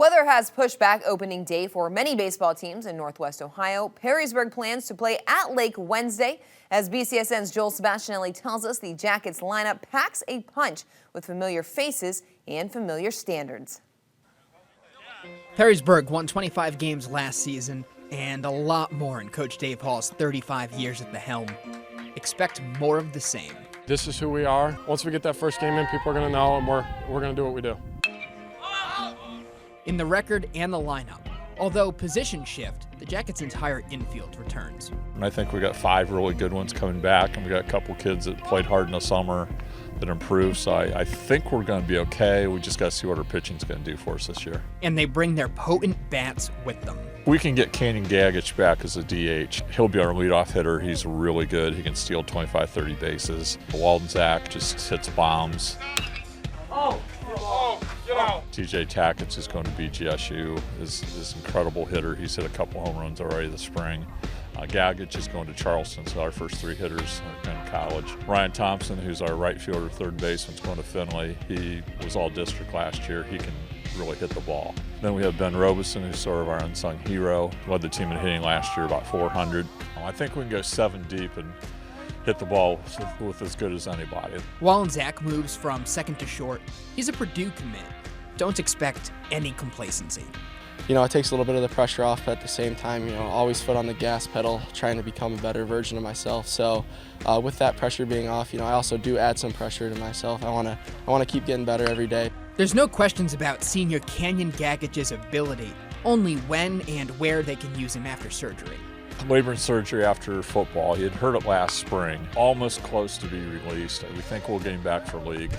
Weather has pushed back opening day for many baseball teams in Northwest Ohio. Perrysburg plans to play at Lake Wednesday. As BCSN's Joel Sebastianelli tells us, the Jackets lineup packs a punch with familiar faces and familiar standards. Perrysburg won 25 games last season and a lot more in Coach Dave Hall's 35 years at the helm. Expect more of the same. This is who we are. Once we get that first game in, people are going to know, and we're going to do what we do. In the record and the lineup, although position shift, the Jackets' entire infield returns. And I think we got 5 really good ones coming back, and we got a couple kids that played hard in the summer that improved. So I think we're going to be okay. We just got to see what our pitching's going to do for us this year. And they bring their potent bats with them. We can get Canyon Gagich back as a DH. He'll be our leadoff hitter. He's really good. He can steal 25, 30 bases. Walden Zach just hits bombs. TJ Tackett is going to be GSU, is incredible hitter. He's hit a couple home runs already this spring. Gagich is going to Charleston, so our first 3 hitters in college. Ryan Thompson, who's our right fielder, third baseman, is going to Findlay. He was all district last year. He can really hit the ball. Then we have Ben Robeson, who's sort of our unsung hero. Led the team in hitting last year, about 400. I think we can go 7 deep and hit the ball with as good as anybody. Walden Zach moves from second to short. He's a Purdue commit. Don't expect any complacency. You know, it takes a little bit of the pressure off, but at the same time, you know, always foot on the gas pedal, trying to become a better version of myself. So with that pressure being off, you know, I also do add some pressure to myself. I want to keep getting better every day. There's no questions about senior Canyon Gagich's ability, only when and where they can use him after surgery. Labor and surgery after football. He had hurt it last spring, almost close to be released. We think we'll get him back for league.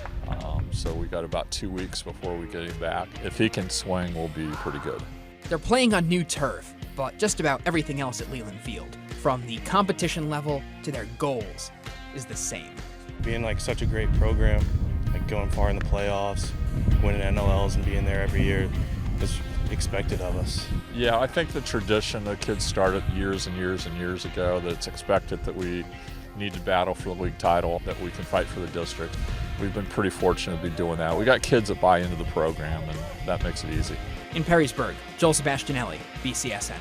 So we got about 2 weeks before we get him back. If he can swing, we'll be pretty good. They're playing on new turf, but just about everything else at Leland Field, from the competition level to their goals, is the same. Being like such a great program, like going far in the playoffs, winning NLLs and being there every year is expected of us. Yeah, I think the tradition the kids started years and years and years ago, that it's expected that we need to battle for the league title, that we can fight for the district. We've been pretty fortunate to be doing that. We got kids that buy into the program, and that makes it easy. In Perrysburg, Joel Sebastianelli, BCSN.